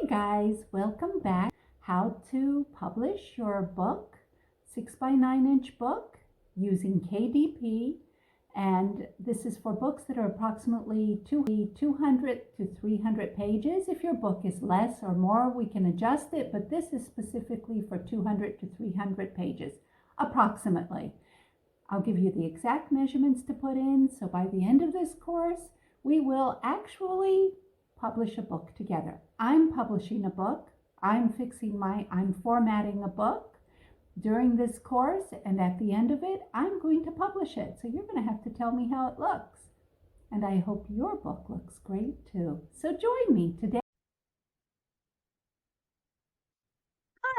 Hey guys, welcome back. How to publish your book, 6 by 9 inch book using KDP. And this is for books that are approximately 200 to 300 pages. If your book is less or more, we can adjust it, but this is specifically for 200 to 300 pages, approximately. I'll give you the exact measurements to put in, so by the end of this course, we will actually publish a book together. I'm publishing a book. I'm formatting a book during this course, and at the end of it, I'm going to publish it. So you're going to have to tell me how it looks. And I hope your book looks great too. So join me today.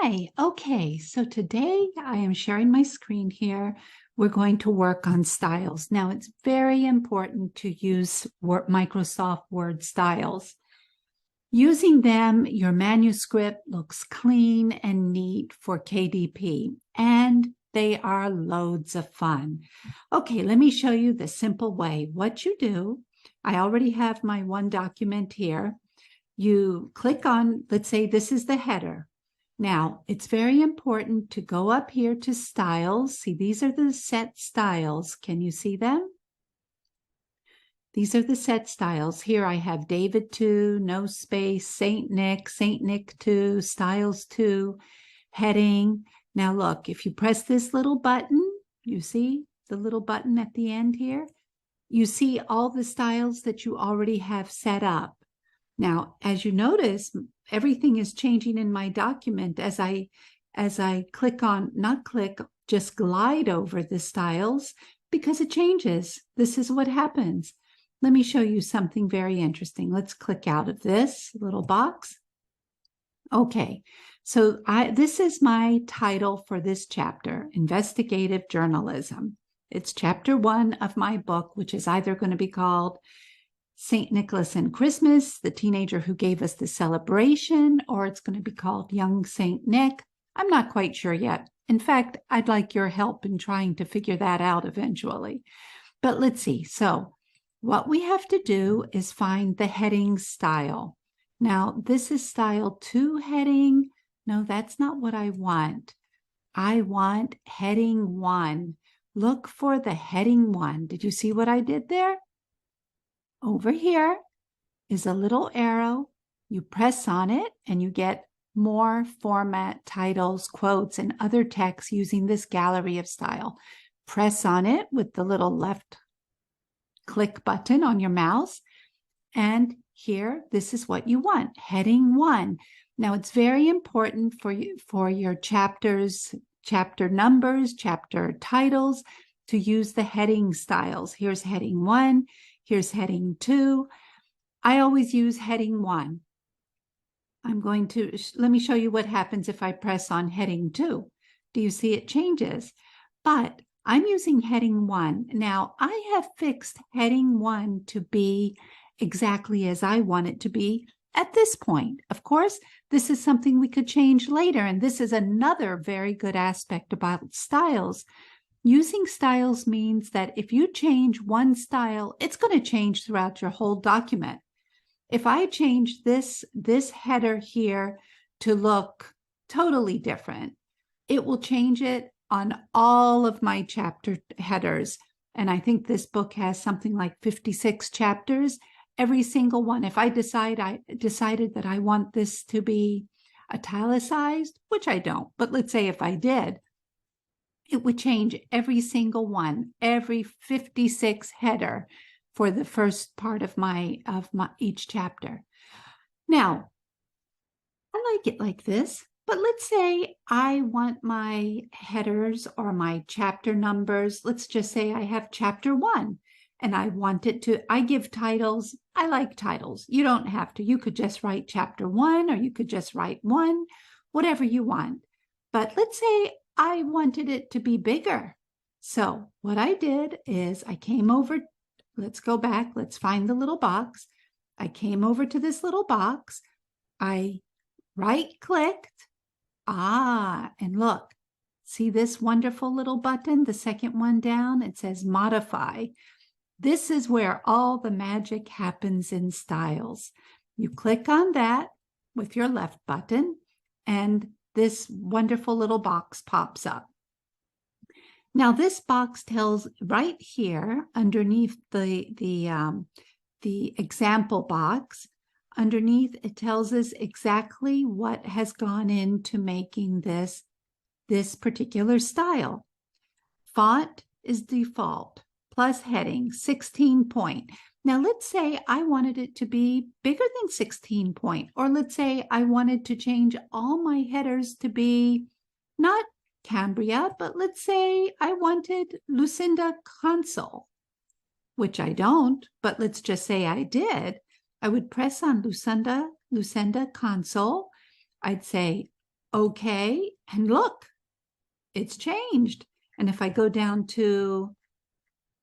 Hi, okay, so today I am sharing my screen here. We're going to work on styles. Now, it's very important to use Microsoft Word styles. Using them, your manuscript looks clean and neat for KDP, and they are loads of fun. Okay, let me show you the simple way. What you do, I already have my one document here. You click on, let's say this is the header. Now, it's very important to go up here to styles. See, these are the set styles. Can you see them? These are the set styles. Here I have David 2, no space, St. Nick 2, styles 2, heading. Now look, if you press this little button, you see the little button at the end here? You see all the styles that you already have set up. Now, as you notice, everything is changing in my document as I click on, not click, just glide over the styles because it changes. This is what happens. Let me show you something very interesting. Let's click out of this little box. Okay, so this is my title for this chapter, Investigative Journalism. It's chapter 1 of my book, which is either going to be called St. Nicholas and Christmas, the teenager who gave us the celebration, or it's going to be called Young St. Nick. I'm not quite sure yet. In fact, I'd like your help in trying to figure that out eventually. But let's see. So what we have to do is find the heading style. Now, this is style 2 heading. No, that's not what I want. I want heading 1. Look for the heading 1. Did you see what I did there? Over here is a little arrow. You press on it and you get more format, titles, quotes, and other text using this gallery of style. Press on it with the little left click button on your mouse. And here, this is what you want, heading 1. Now, it's very important for your chapters, chapter numbers, chapter titles to use the heading styles. Here's heading 1. Here's heading 2. I always use heading 1. Let me show you what happens if I press on heading 2. Do you see it changes? But I'm using heading 1. Now, I have fixed heading 1 to be exactly as I want it to be at this point. Of course, this is something we could change later, and this is another very good aspect about styles. Using styles means that if you change one style, it's going to change throughout your whole document. If I change this header here to look totally different, it will change it on all of my chapter headers. And I think this book has something like 56 chapters, every single one. If I decided that I want this to be italicized, which I don't, but let's say if I did, it would change every single one, every 56 header for the first part of each chapter. Now, I like it like this, but let's say I want my headers or my chapter numbers. Let's just say I have chapter 1 and I give titles. I like titles. You don't have to. You could just write chapter 1 or you could just write 1, whatever you want. But let's say I wanted it to be bigger. So what I did is I came over, let's go back, let's find the little box. I came over to this little box. I right-clicked. And look, see this wonderful little button, the second one down? It says modify. This is where all the magic happens in styles. You click on that. with your left button, and this wonderful little box pops up. Now, this box tells right here underneath the example box, underneath it tells us exactly what has gone into making this particular style. Font is default, plus heading, 16 point. Now, let's say I wanted it to be bigger than 16 point, or let's say I wanted to change all my headers to be not Cambria, but let's say I wanted Lucinda Console, which I don't, but let's just say I did. I would press on Lucinda Console. I'd say, okay, and look, it's changed. And if I go down to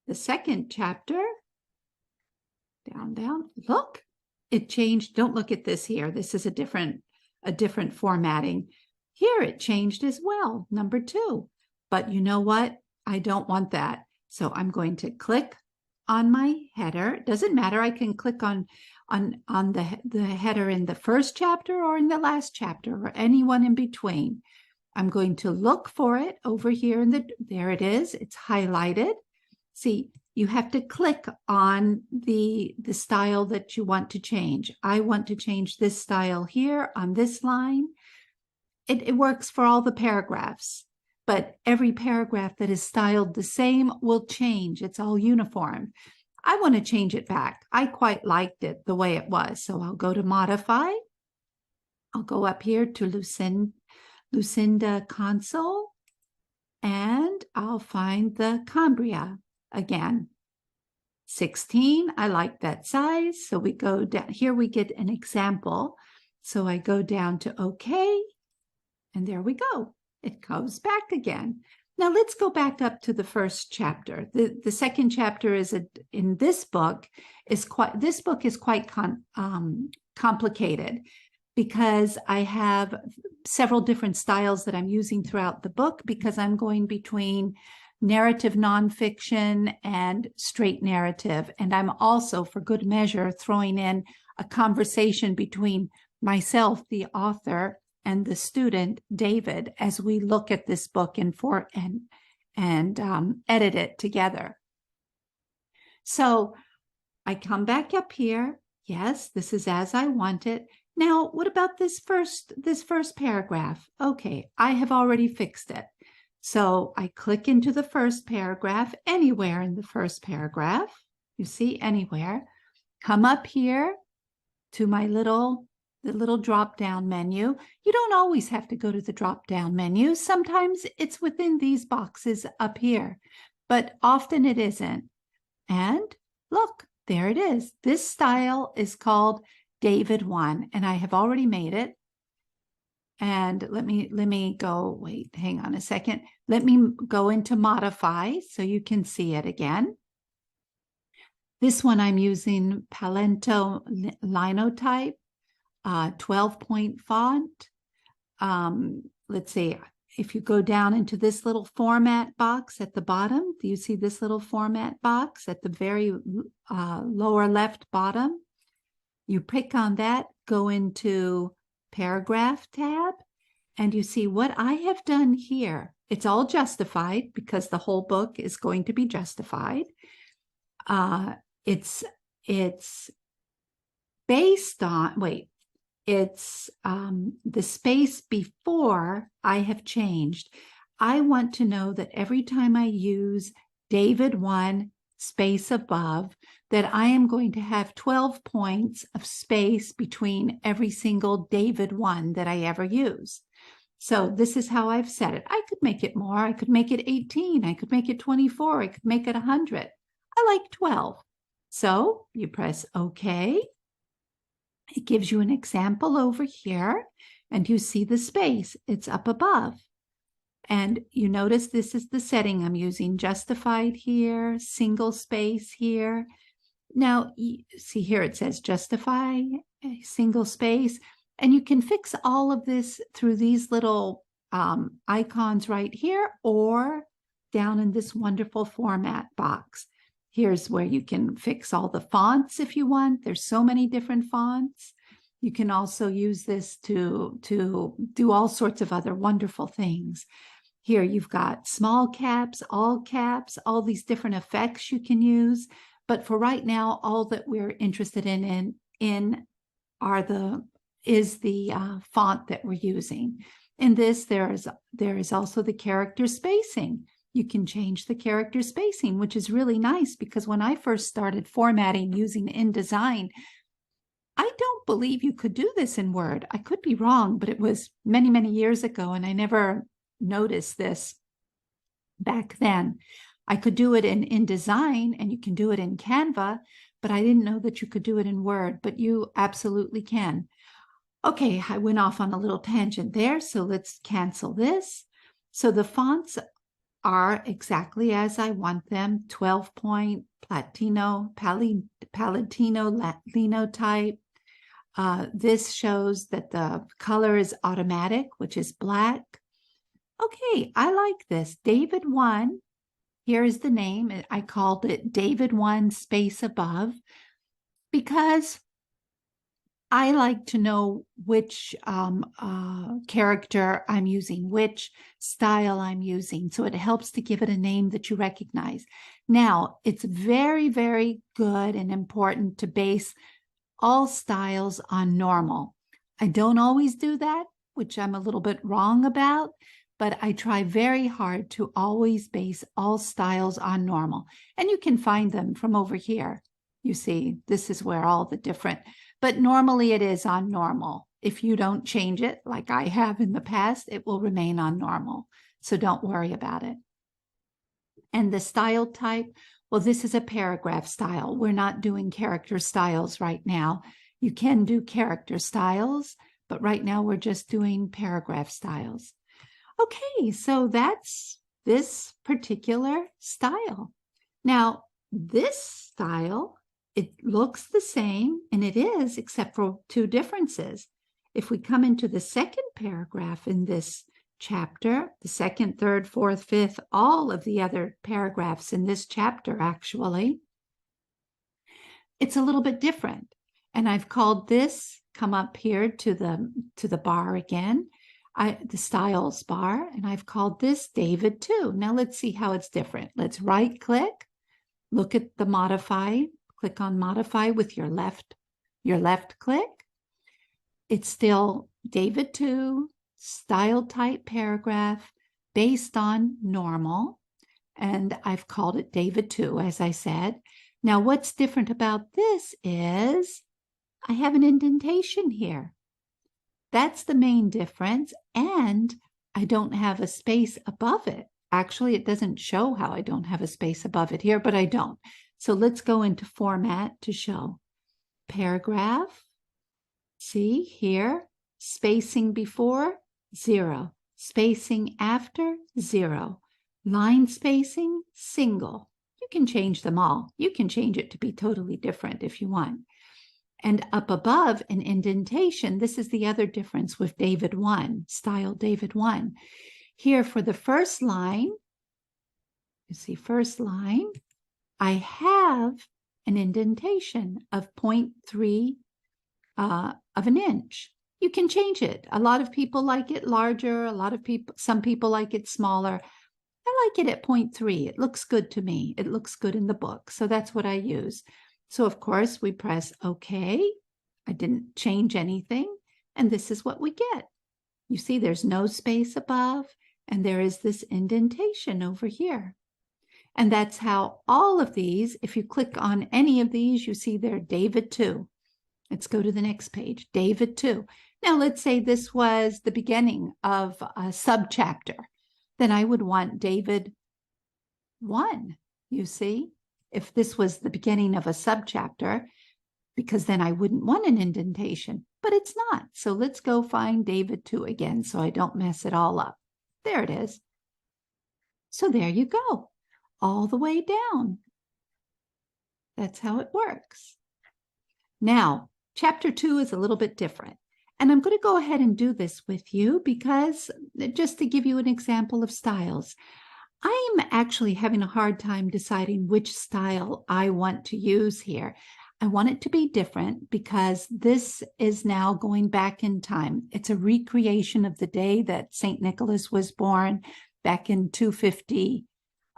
the second chapter, down, look, it changed. Don't look at this here. This is a different formatting. Here it changed as well, number 2. But you know what? I don't want that. So I'm going to click on my header. It doesn't matter. I can click on the header in the first chapter or in the last chapter or anyone in between. I'm going to look for it over here there it is. It's highlighted. See, you have to click on the style that you want to change. I want to change this style here on this line. It works for all the paragraphs, but every paragraph that is styled the same will change. It's all uniform. I want to change it back. I quite liked it the way it was. So I'll go to modify. I'll go up here to Lucinda Console, and I'll find the Cambria again. 16, I like that size. So we go down here, we get an example. So I go down to OK, and there we go. It goes back again. Now let's go back up to the first chapter. The second chapter is in this book is quite complicated, because I have several different styles that I'm using throughout the book, because I'm going between narrative nonfiction and straight narrative. And I'm also, for good measure, throwing in a conversation between myself, the author, and the student, David, as we look at this book and edit it together. So I come back up here. Yes, this is as I want it. Now, what about this first paragraph? Okay, I have already fixed it. So I click into the first paragraph, anywhere in the first paragraph. You see, anywhere. Come up here to my the little drop-down menu. You don't always have to go to the drop-down menu. Sometimes it's within these boxes up here, but often it isn't. And look, there it is. This style is called David 1, and I have already made it. And let me go, wait, hang on a second. Let me go into modify so you can see it again. This one I'm using Palento Linotype, 12-point font. Let's see, if you go down into this little format box at the bottom, do you see this little format box at the very lower left bottom? You pick on that, go into paragraph tab, and you see what I have done here. It's all justified because the whole book is going to be justified. It's based on, it's the space before I have changed. I want to know that every time I use David 1 space above, that I am going to have 12 points of space between every single David 1 that I ever use. So this is how I've set it. I could make it more. I could make it 18. I could make it 24. I could make it 100. I like 12. So you press OK. It gives you an example over here, and you see the space. It's up above. And you notice this is the setting I'm using, justified here, single space here. Now, see here it says justify, single space, and you can fix all of this through these little icons right here or down in this wonderful format box. Here's where you can fix all the fonts if you want. There's so many different fonts. You can also use this to do all sorts of other wonderful things. Here you've got small caps, all these different effects you can use. But for right now, all that we're interested in is the font that we're using. In this, there is also the character spacing. You can change the character spacing, which is really nice because when I first started formatting using InDesign, I don't believe you could do this in Word. I could be wrong, but it was many, many years ago, and I never noticed this back then. I could do it in InDesign, and you can do it in Canva, but I didn't know that you could do it in Word, but you absolutely can. Okay, I went off on a little tangent there, so let's cancel this. So the fonts are exactly as I want them, 12-point, Palatino, linotype. This shows that the color is automatic, which is black. Okay, I like this. David 1, here is the name. I called it David 1 space above because I like to know which character I'm using, which style I'm using. So it helps to give it a name that you recognize. Now, it's very, very good and important to base all styles on normal. I don't always do that, which I'm a little bit wrong about, but I try very hard to always base all styles on normal. And you can find them from over here. You see, this is where all the different, but normally it is on normal. If you don't change it, like I have in the past, it will remain on normal. So don't worry about it. And the style type, well, this is a paragraph style. We're not doing character styles right now. You can do character styles, but right now we're just doing paragraph styles. Okay, so that's this particular style. Now, this style, it looks the same, and it is, except for two differences. If we come into the second paragraph in this chapter, the second, third, fourth, fifth, all of the other paragraphs in this chapter, actually, it's a little bit different. And I've called this, come up here to the bar again, the styles bar, and I've called this David 2. Now let's see how it's different. Let's right click, look at the modify, click on modify with your left click. It's still David 2, style type paragraph based on normal. And I've called it David 2, as I said. Now, what's different about this is I have an indentation here. That's the main difference. And I don't have a space above it. Actually, it doesn't show how I don't have a space above it here, but I don't. So let's go into format to show paragraph. See here, spacing before, 0. Spacing after, 0. Line spacing, single. You can change them all. You can change it to be totally different if you want. And up above, an indentation. This is the other difference with David 1, style David 1. Here for the first line, you see first line, I have an indentation of 0.3 of an inch. You can change it. A lot of people like it larger. Some people like it smaller. I like it at 0.3. It looks good to me. It looks good in the book. So that's what I use. So of course we press OK. I didn't change anything. And this is what we get. You see there's no space above and there is this indentation over here. And that's how all of these, if you click on any of these, you see they're David 2. Let's go to the next page, David 2. Now, let's say this was the beginning of a subchapter. Then I would want David 1, you see, if this was the beginning of a subchapter, because then I wouldn't want an indentation, but it's not. So let's go find David 2 again so I don't mess it all up. There it is. So there you go, all the way down. That's how it works. Now, Chapter 2 is a little bit different. And I'm going to go ahead and do this with you because just to give you an example of styles, I'm actually having a hard time deciding which style I want to use here. I want it to be different because this is now going back in time. It's a recreation of the day that St. Nicholas was born back in 250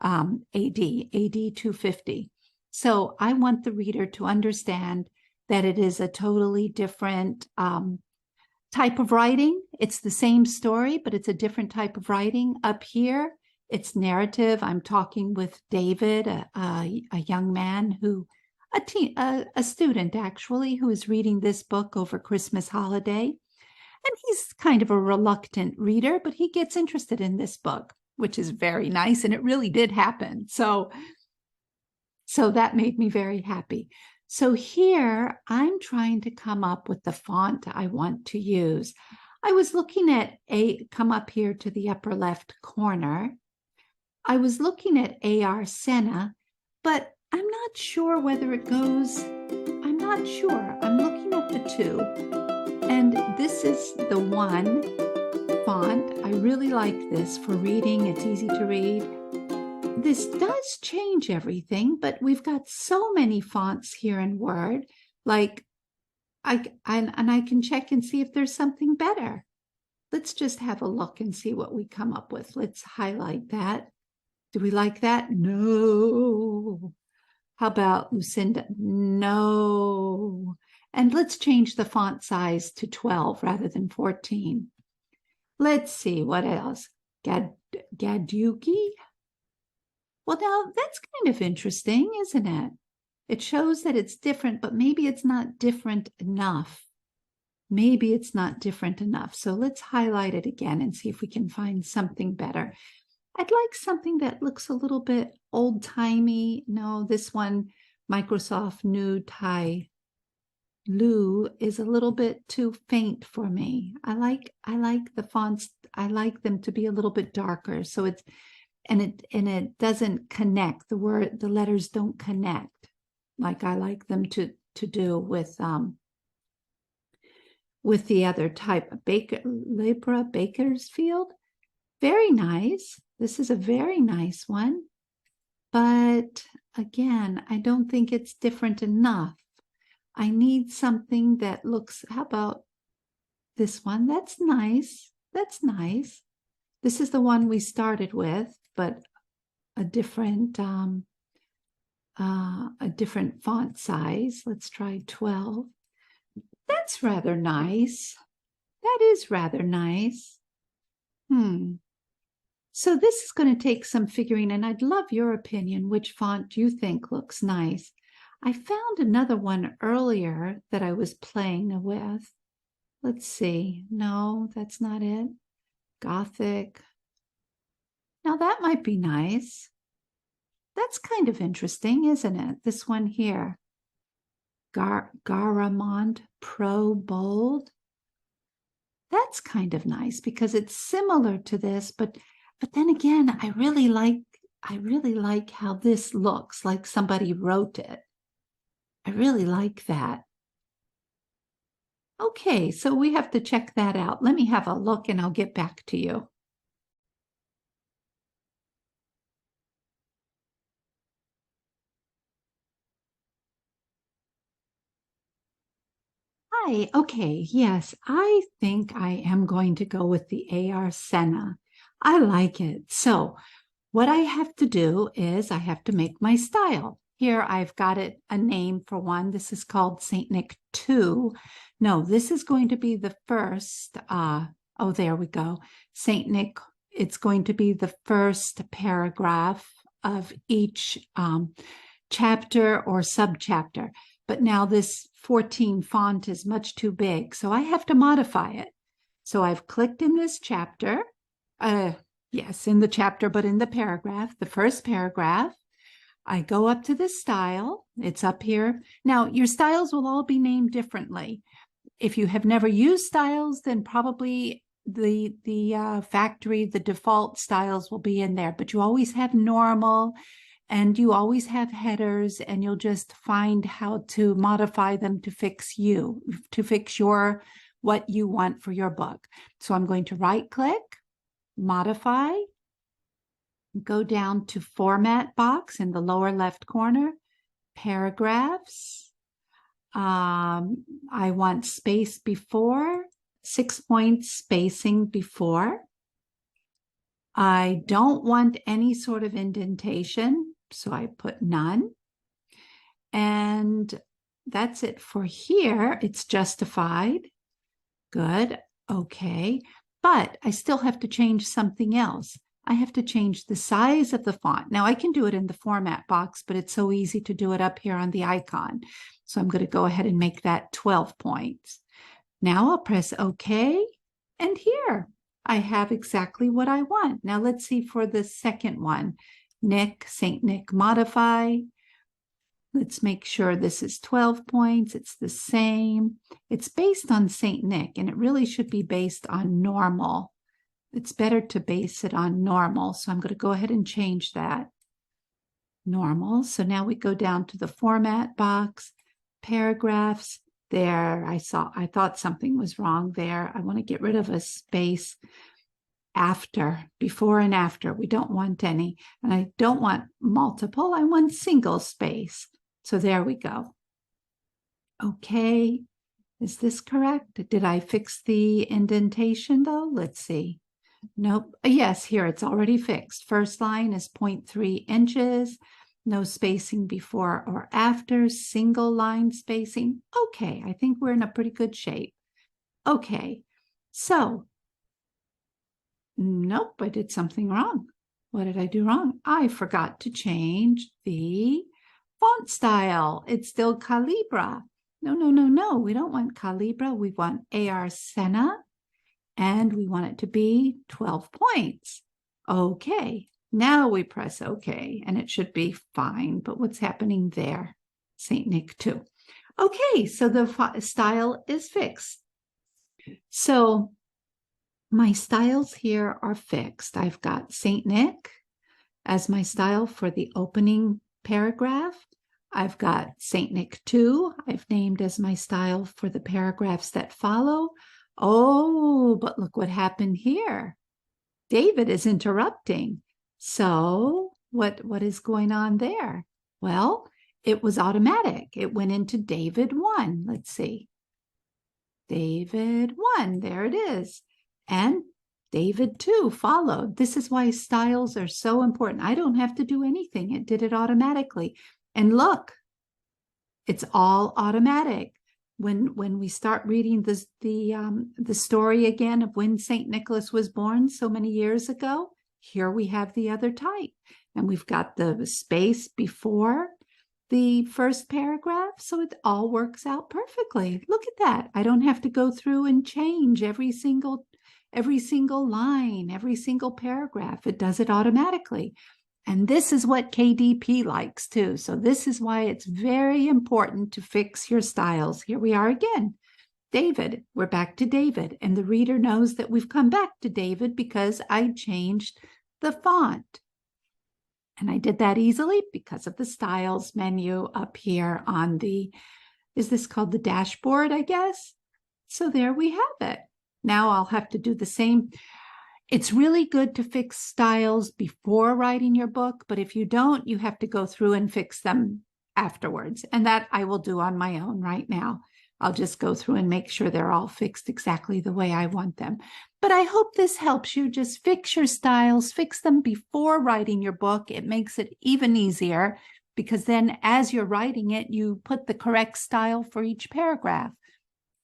AD 250. So I want the reader to understand that it is a totally different type of writing. It's the same story, but it's a different type of writing. Up here, it's narrative. I'm talking with David, a young man who, a student actually, who is reading this book over Christmas holiday. And he's kind of a reluctant reader, but he gets interested in this book, which is very nice. And it really did happen. So that made me very happy. So here I'm trying to come up with the font I want to use. I was looking at come up here to the upper left corner. I was looking at AR Senna, but I'm not sure whether it goes, I'm not sure. I'm looking at the two, and this is the one font. I really like this for reading. It's easy to read. This does change everything, but we've got so many fonts here in Word, like I can check and see if there's something better. Let's just have a look and see what we come up with. Let's highlight that. Do we like that? No. How about Lucinda? No. And let's change the font size to 12 rather than 14. Let's see, what else? Gaduki? Well, now that's kind of interesting, isn't it? It shows that it's different, but maybe it's not different enough. Maybe it's not different enough. So let's highlight it again and see if we can find something better. I'd like something that looks a little bit old-timey. No, this one, Microsoft New Tai Lu, is a little bit too faint for me. I like the fonts. I like them to be a little bit darker. So it's and it doesn't connect. The letters don't connect like I like them to do with the other type of Bakersfield. Very nice. This is a very nice one. But again, I don't think it's different enough. I need something that looks, how about this one? That's nice. That's nice. This is the one we started with, but a different font size. Let's try 12. That's rather nice. That is rather nice. So this is going to take some figuring, and I'd love your opinion. Which font you think looks nice? I found another one earlier that I was playing with. Let's see. No, that's not it. Gothic. Now that might be nice. That's kind of interesting, isn't it? This one here. Garamond Pro Bold. That's kind of nice because it's similar to this, but then again, I really like how this looks like somebody wrote it. I really like that. Okay, so we have to check that out. Let me have a look and I'll get back to you. Hi, okay, yes, I think I am going to go with the AR Senna. I like it. So what I have to do is I have to make my style. Here I've got it a name for one. This is called St. Nick 2. No, this is going to be the first. Oh, there we go. St. Nick, it's going to be the first paragraph of each chapter or subchapter. But now this 14 font is much too big, so I have to modify it. So I've clicked in this chapter. Yes, in the chapter, but in the paragraph, the first paragraph. I go up to the style. It's up here. Now, your styles will all be named differently. If you have never used styles, then probably the factory, the default styles will be in there. But you always have normal, and you always have headers, and you'll just find how to modify them to fix you, to fix what you want for your book. So I'm going to right-click, modify, go down to format box in the lower left corner, paragraphs. I want space before, 6 points spacing before. I don't want any sort of indentation, so I put none. And that's it for here. It's justified. Good. Okay. But I still have to change something else. I have to change the size of the font. Now I can do it in the format box, but it's so easy to do it up here on the icon. So I'm going to go ahead and make that 12 points. Now I'll press OK. And here I have exactly what I want. Now let's see for the second one. Nick, St. Nick, modify. Let's make sure this is 12 points. It's the same. It's based on St. Nick, and it really should be based on normal. It's better to base it on normal. So I'm going to go ahead and change that. Normal. So now we go down to the format box, paragraphs. There, I thought something was wrong there. I want to get rid of a space after, before and after. We don't want any. And I don't want multiple. I want single space. So there we go. Okay. Is this correct? Did I fix the indentation though? Let's see. Nope. Yes, here it's already fixed. First line is 0.3 inches. No spacing before or after. Single line spacing. Okay. I think we're in a pretty good shape. Okay. So, nope, I did something wrong. What did I do wrong? I forgot to change the font style. It's still Calibra. No. We don't want Calibra. We want AR Senna, and we want it to be 12 points. Okay. Now we press OK, and it should be fine. But what's happening there? St. Nick 2. Okay, so the style is fixed. So my styles here are fixed. I've got St. Nick as my style for the opening paragraph. I've got St. Nick 2. I've named as my style for the paragraphs that follow. Oh, but look what happened here. David is interrupting. So what is going on there? Well, it was automatic. It went into David 1. Let's see. David 1, there it is. And David 2 followed. This is why styles are so important. I don't have to do anything. It did it automatically. And look, it's all automatic. When we start reading the story again of when St. Nicholas was born so many years ago, here we have the other type. And we've got the space before the first paragraph, so it all works out perfectly. Look at that. I don't have to go through and change every single line, every single paragraph. It does it automatically. And this is what KDP likes too. So this is why it's very important to fix your styles. Here we are again. David, we're back to David. And the reader knows that we've come back to David because I changed the font. And I did that easily because of the styles menu up here on the, is this called the dashboard, I guess? So there we have it. Now I'll have to do the same. It's really good to fix styles before writing your book, but if you don't, you have to go through and fix them afterwards. And that I will do on my own right now. I'll just go through and make sure they're all fixed exactly the way I want them. But I hope this helps you. Just fix your styles, fix them before writing your book. It makes it even easier because then as you're writing it, you put the correct style for each paragraph.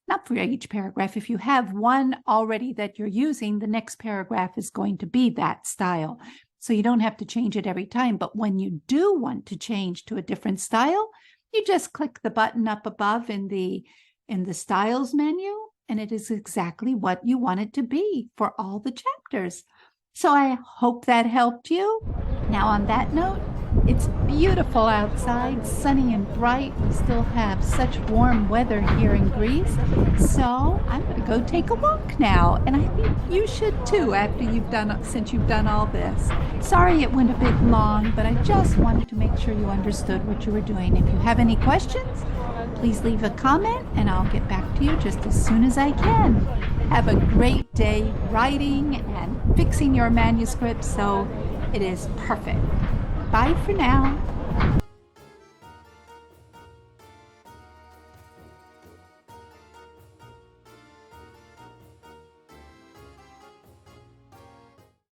Not for each paragraph. If you have one already that you're using, the next paragraph is going to be that style. So you don't have to change it every time. But when you do want to change to a different style, you just click the button up above in the styles menu, and it is exactly what you want it to be for all the chapters. So I hope that helped you. Now on that note, it's beautiful outside, sunny and bright. We still have such warm weather here in Greece. So I'm going to go take a walk now. And I think you should too since you've done all this. Sorry it went a bit long, but I just wanted to make sure you understood what you were doing. If you have any questions, please leave a comment and I'll get back to you just as soon as I can. Have a great day writing and fixing your manuscript so it is perfect. Bye for now.